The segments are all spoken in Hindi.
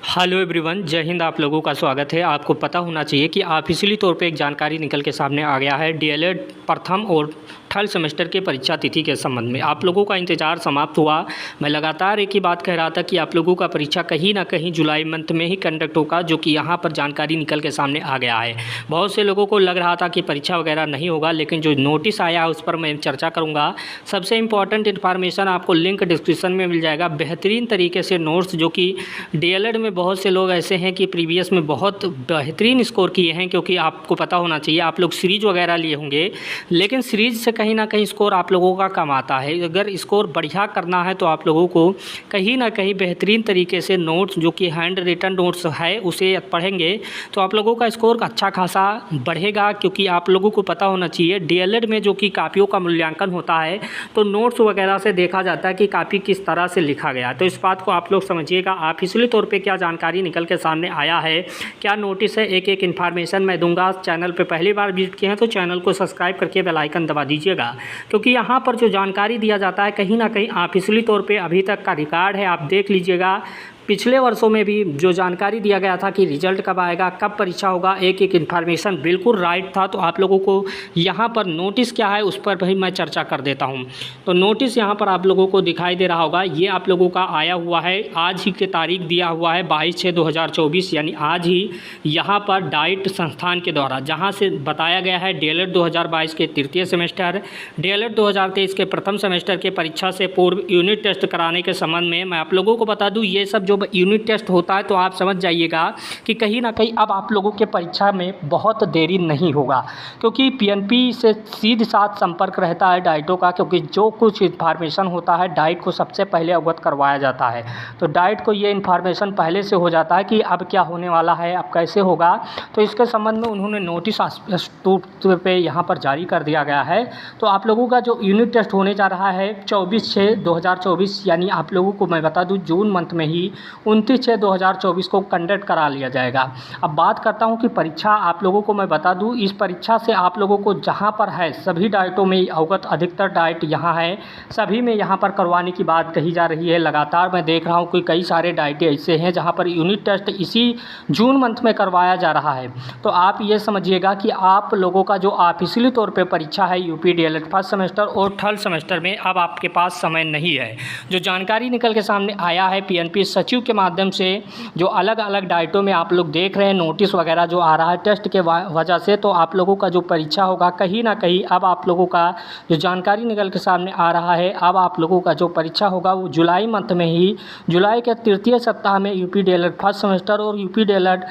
हेलो एवरीवन, जय हिंद। आप लोगों का स्वागत है। आपको पता होना चाहिए कि ऑफिशियली तौर पे एक जानकारी निकल के सामने आ गया है डीएलएड प्रथम और थर्ड सेमेस्टर के परीक्षा तिथि के संबंध में। आप लोगों का इंतज़ार समाप्त हुआ। मैं लगातार एक ही बात कह रहा था कि आप लोगों का परीक्षा कहीं ना कहीं जुलाई मंथ में ही कंडक्ट होगा, जो कि यहाँ पर जानकारी निकल के सामने आ गया है। बहुत से लोगों को लग रहा था कि परीक्षा वगैरह नहीं होगा, लेकिन जो नोटिस आया है उस पर मैं चर्चा करूँगा। सबसे इम्पॉर्टेंट इन्फॉर्मेशन आपको लिंक डिस्क्रिप्शन में मिल जाएगा। बेहतरीन तरीके से नोट्स, जो कि डीएलएड में बहुत से लोग ऐसे हैं कि प्रीवियस में बहुत बेहतरीन स्कोर किए हैं, क्योंकि आपको पता होना चाहिए आप लोग सीरीज वगैरह लिए होंगे, लेकिन सीरीज से कहीं ना कहीं स्कोर आप लोगों का कम आता है। अगर स्कोर बढ़िया करना है तो आप लोगों को कहीं ना कहीं बेहतरीन तरीके से नोट्स, जो कि हैंड रिटन नोट्स है, उसे पढ़ेंगे तो आप लोगों का स्कोर अच्छा खासा बढ़ेगा। क्योंकि आप लोगों को पता होना चाहिए डीएलएड में जो कि कापियों का मूल्यांकन होता है, तो नोट्स वगैरह से देखा जाता है कि कापी किस तरह से लिखा गया। तो इस बात को आप लोग समझिएगा। ऑफिशियली तौर पर क्या जानकारी निकल के सामने आया है, क्या नोटिस है, एक एक इन्फॉर्मेशन मैं दूंगा। चैनल पे पहली बार विजिट किए हैं तो चैनल को सब्सक्राइब करके बेल आइकन दबा दीजिएगा, क्योंकि यहाँ पर जो जानकारी दिया जाता है कहीं ना कहीं ऑफिशियली तौर पे अभी तक का रिकॉर्ड है, आप देख लीजिएगा। पिछले वर्षों में भी जो जानकारी दिया गया था कि रिजल्ट कब आएगा, कब परीक्षा होगा, एक एक इन्फॉर्मेशन बिल्कुल राइट था। तो आप लोगों को यहाँ पर नोटिस क्या है उस पर भी मैं चर्चा कर देता हूँ। तो नोटिस यहाँ पर आप लोगों को दिखाई दे रहा होगा, ये आप लोगों का आया हुआ है, आज ही की तारीख दिया हुआ है 22/6/2024, यानी आज ही यहाँ पर डाइट संस्थान के द्वारा जहाँ से बताया गया है डीएलएड 2022 के तृतीय सेमेस्टर, डीएलएड 2023 के प्रथम सेमेस्टर के परीक्षा से पूर्व यूनिट टेस्ट कराने के संबंध में मैं आप लोगों को बता दूँ। ये सब जो यूनिट टेस्ट होता है तो आप समझ जाइएगा कि कहीं ना कहीं अब आप लोगों के परीक्षा में बहुत देरी नहीं होगा, क्योंकि पीएनपी से सीधे साथ संपर्क रहता है डाइटों का। क्योंकि जो कुछ इन्फॉर्मेशन होता है डाइट को सबसे पहले अवगत करवाया जाता है, तो डाइट को ये इन्फॉर्मेशन पहले से हो जाता है कि अब क्या होने वाला है, अब कैसे होगा। तो इसके संबंध में उन्होंने नोटिस स्पष्ट पे यहाँ पर जारी कर दिया गया है। तो आप लोगों का जो यूनिट टेस्ट होने जा रहा है 24/6/2024, यानी आप लोगों को मैं बता दूँ जून मंथ में ही 29/6/2024 को कंडक्ट करा लिया जाएगा। अब बात करता हूं कि परीक्षा आप लोगों को मैं बता दूं, इस परीक्षा से आप लोगों को जहां पर है सभी डाइटों में अवगत, अधिकतर डाइट यहां है, सभी में यहां पर करवाने की बात कही जा रही है। लगातार मैं देख रहा हूं कि कई सारे डाइटें ऐसे हैं जहां पर यूनिट टेस्ट इसी जून मंथ में करवाया जा रहा है। तो आप ये समझिएगा कि आप लोगों का जो ऑफिशियली तौर पर परीक्षा है यूपी डीएलएड फर्स्ट सेमेस्टर और थर्ड सेमेस्टर में, अब आपके पास समय नहीं है। जो जानकारी निकल के सामने आया है पीएनपी सचिव के माध्यम से, जो अलग अलग डाइटों में आप लोग देख रहे हैं नोटिस वगैरह जो आ रहा है टेस्ट के वजह से, तो आप लोगों का जो परीक्षा होगा कहीं ना कहीं अब आप लोगों का जो जानकारी निकल के सामने आ रहा है, अब आप लोगों का जो परीक्षा होगा वो जुलाई मंथ में ही, जुलाई के तृतीय सप्ताह में यूपी डीएलएड फर्स्ट सेमेस्टर और यूपी डीएलएड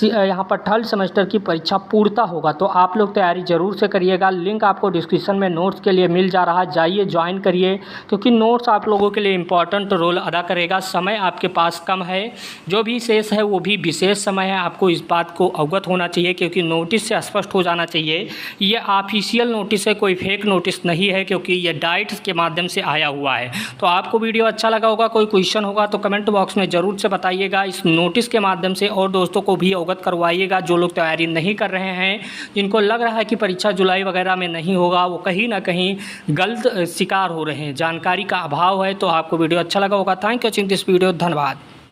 यहाँ पर थर्ड सेमेस्टर की परीक्षा पूर्णतः होगा। तो आप लोग तैयारी जरूर से करिएगा। लिंक आपको डिस्क्रिप्शन में नोट्स के लिए मिल जा रहा है, जाइए ज्वाइन करिए, क्योंकि नोट्स आप लोगों के लिए इंपॉर्टेंट रोल अदा करेगा। समय आपके पास कम है, जो भी शेष है वो भी विशेष समय है। आपको इस बात को अवगत होना चाहिए, क्योंकि नोटिस से स्पष्ट हो जाना चाहिए ये ऑफिशियल नोटिस है, कोई फेक नोटिस नहीं है, क्योंकि ये डाइट्स के माध्यम से आया हुआ है। तो आपको वीडियो अच्छा लगा होगा, कोई क्वेश्चन होगा तो कमेंट बॉक्स में ज़रूर से बताइएगा इस नोटिस के माध्यम से, और दोस्तों को भी अवगत करवाइएगा जो लोग तैयारी नहीं कर रहे हैं, जिनको लग रहा है कि परीक्षा जुलाई वगैरह में नहीं होगा, वो कहीं ना कहीं गलत शिकार हो रहे हैं, जानकारी का अभाव है। तो आपको वीडियो अच्छा लगा होगा। Thank you watching this video, धन्यवाद।